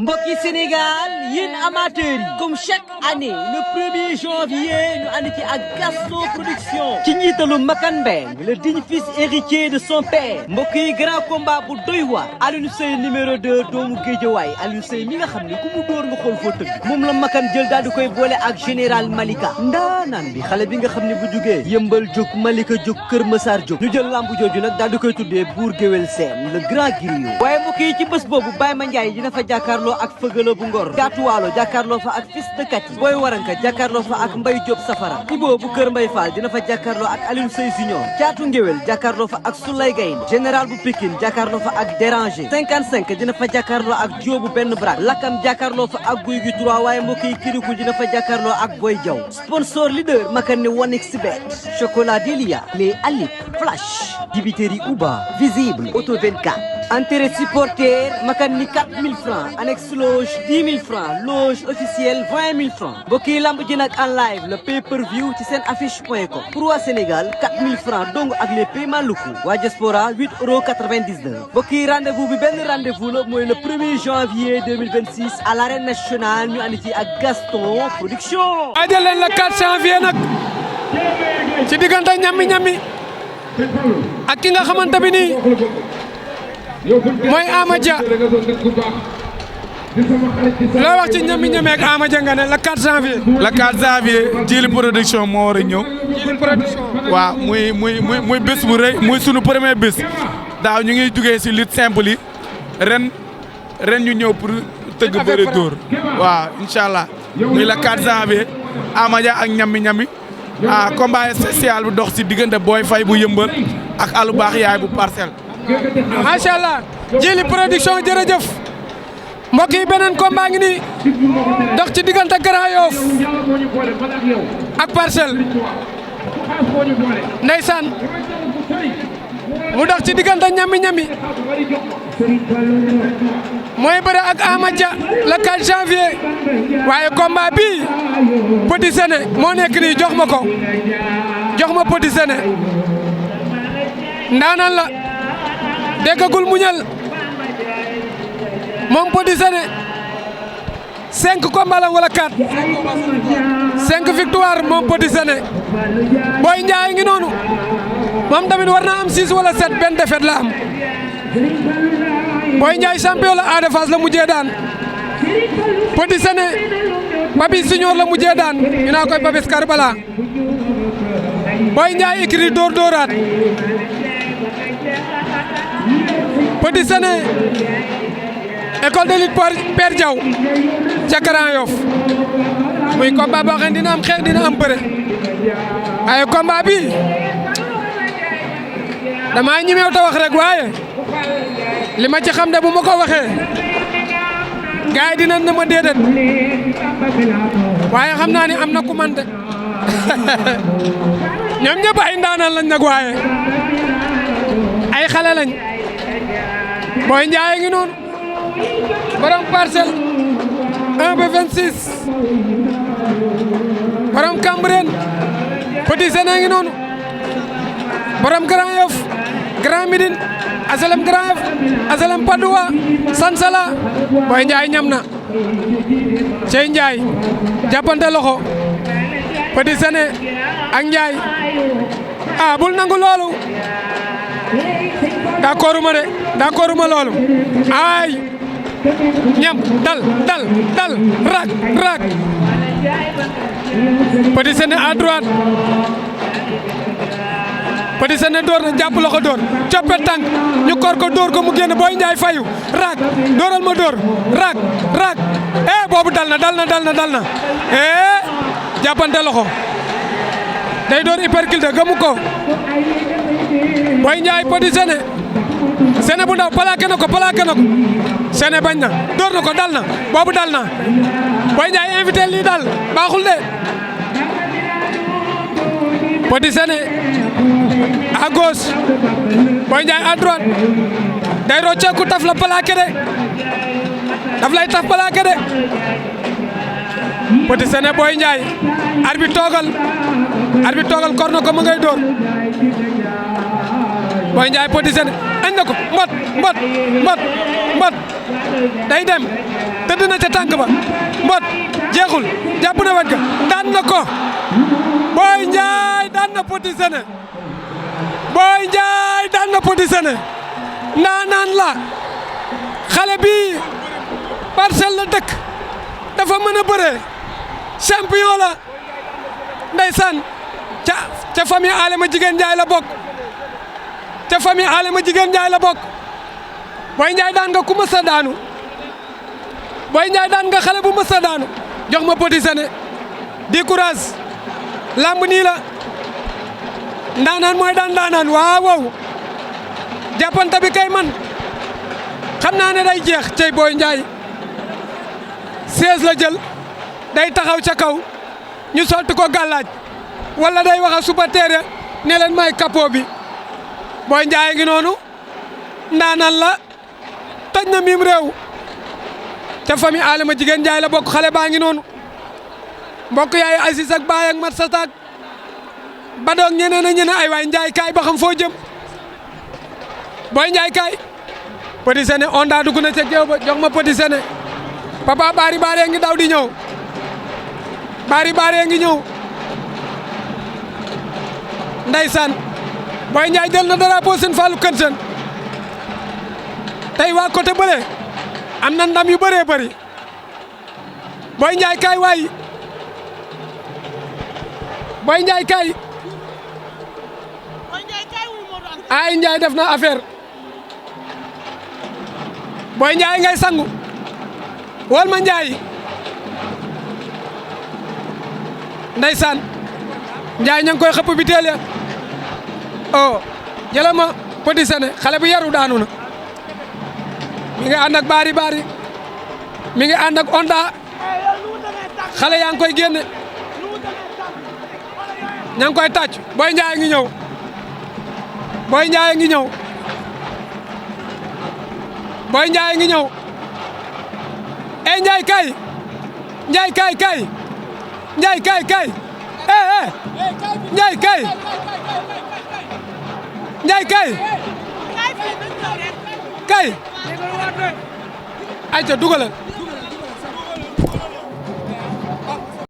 mbokki Sénégal yéen amateurs yi comme chaque année le 1er janvier ñu ànd ci ak Gaston production ci njiitalu Makan Mbeng le digne fils héritier de son père mbokk yi grand combat bu doy waar Alioune Seye numéro 2 doomu Géejawaay Alioune Seye mi nga xam ne ku mu dóor nga xool foo tëgg moom la Makan jël daal di koy boole ak général Malika ndaanaan bi xale bi nga xam ne bu jugee yëmbal jóg Malika jóg Kër Massar jóg ñu jël lambu jooju nag daal di koy tuddee buur géwél seen le grand griot waaye mbokk yi ci bés boobu Baye Mandiaye dina fa jàkkaarloo ak fëgala bu ngor gaatuwaalo jàkkaarloo fa ak fils de Kati booy waranka jàkkaarloo fa ak Mbay Diop Safara Ibo bu kër Mbay Fall dina fa jàkkaarloo ak Alioune Seye Junior caatu ngéwél jàkkaarloo fa ak Soulay Gaynde général bu Pikine jàkkaarloo fa ak Déranger 55 dina fa jàkkaarloo ak Diobu benn brak Lakam jàkkaarloo fa ak Guy gi 3 waaye mbokk yi Kirikou dina fa jàkkaarloo ak Boy Diaw sponsor leader Makan ne 1xBet chocolat Delia les Alip Flash dibiteri Uba visible auto 24 entrée supporter Makan ni 4000 francs annexe loge 10 000 francs loge officielle 20 000 francs mbokk yi lamb ji nag en live le pay-per-view ci seen affiche.com pour waa Sénégal 4000 francs dong ak les paiements locaux waa diaspora 8,99 mbokk yi rendez-vous bi benn rendez-vous la mooy le 1er janvier 2026 à l'arène nationale ñu andi ci ak Gaston production. waajal leen le 4 janvier nag ci diggante ñami ak ki nga xamante bi nii mooy Amadia loo wax ci ñami ak Amadia nga ne le 4 janvier. le 4 janvier Djily production moo war a ñëw. Djily production. waaw muy bés bu rëy muy sunu premier bés daaw ñu ngi jugee si lutte simple yi ren ñu ñëw pour tëgg bëre dóor waaw incha allah muy le 4 janvier Amadia ak ñami combat spécial bu dox si diggante Boye Faye bu yëmbal ak Alu Baax yaay bu parcelle. macha allah Djily production jërëjëf mbokk yi beneen combat ngi nii dox ci diggante Grand Yoff ak Parcelles ndeysaan mu dox ci diggante ñami mooy bëre ak Amadia le 4 janvier waaye combat bii Petit Zene moo nekk nii jox ma Petit Zene ndaanaan la déggagul muñal moom Petit Zene 5 combats la wala 4 5 victoire moom Petit Zene Boy Ndiaye ngi noonu moom tamit war na am 6 wala 7 benn défaite la am Boy Ndiaye champion la Ada Fass la mujjee daan Petit Zene Babi Senior la mujjee daan ñu naa koy Babis Karbala Boy Ndiaye écrit dóor dóoraat Petit Zene école de lutte Père Diaw ca Grand Yoff muy combat boo xam ne dina am xeex dina am bëre ay combat bi dama ñemew ta wax rek waaye li ma ci xam ne bu ma ko waxee gars yi dinañ ne ma déedéet waaye xam naa ni am na ku man de ñoom ñëpp ay ndaanaan lañ nag waaye ay xale lañ Boy Ndiaye ngi noonu borom Parcelles 1 ba 26 borom Cambérène Petit Zene ngi noonu borom Grand Yoff Grand Médine asalem Grand Yoff asalem Padoua Sansala Boy Ndiaye ñam na Cey Ndiaye jàppante loxo Petit Zene ak Ndiaye bul nangu loolu d'accord ma loolu ay ñam dal raak Petit Zene à droite Petit Zene door na jàpp loxo door coppe tànk ñu kor ko door ko mu génn Boy Ndiaye fayu raak dooral ma door raak boobu dal na jàppante loxo day door hypercule gëmu ko Boy Ndiaye Petit Zene bu ndaw plaqué na ko Zene bañ na door na ko dal na boobu dal na Boy Ndiaye invité lii dal baaxul de Petit Zene à gauche Boy Ndiaye à droite day rocceeku taf la plaqué de daf lay taf plaqué de Petit Zene Boy Ndiaye arbitre toogal kor na ko mu ngay door Boy Ndiaye Petit Zene añ na ko mbot day dem tëdd na ca tànk ba mbot jeexul jàpp na wet ga daan na ko Boye Ndiaye daan na Petit Zene Boye Ndiaye daan na Petit Zene naan la xale bi Parcelles la dëkk dafa mën a bëree champion la ndeysaan ca famille Alema jigéen Ndiaye la bokk ca famille Alema jigéen Ndiaye la bokk Boye Ndiaye daan nga ku mës a daanu Boye Ndiaye daan nga xale bu mës a daanu jox ma Petit Zene di courage lamb nii la ndaanaan mooy daan ndaanaan waaw jàppante bi kay man xam naa ne day jeex cey Boye Ndiaye 16 la jël day taxaw ca kaw ñu sotti ko gàllaaj wala day wax a supporter ne leen may capot bi Boye Ndiaye ngi noonu ndaanaan la toj na miim réew ca famille Alema jigéen Ndiaye la bokk xale baa ngi noonu mbokk yaay Aziz ak Baye ak Mat Satak ba doog ñeneen a ñeneen ay waay Ndiaye kaay ba xam foo jëm Boye Ndiaye kaay Petit Zene onda dugg na ca géew ba jox ma Petit Zene papa bari ngi daw di ñëw bari ngi ñëw ndeysaan Boye Ndiaye jël na drapeau seen Fallou Kër Sène tey waa côté bële am na ndam yu bëree bëri Boye Ndiaye kaay waay Boye Ndiaye kaay ay Ndiaye def na affaire Boye Ndiaye ngay sangu wol ma Ndiaye ndeysaan Ndiaye ña ngi koy xëpp bi teel ya oh jëla ma Petit Zene xale bu yaru daanu na mi ngi ànd ak bari mi ngi ànd ak onda xale yaa ngi koy génne ña ngi koy tàcc Boye Ndiaye ngi ñëw Boye Ndiaye ngi ñëw Boye Ndiaye ngi ñëw Ndiaye kay Ndiaye kay Ndiaye kay Ndiaye kay Ndiaye kay ayca dugalal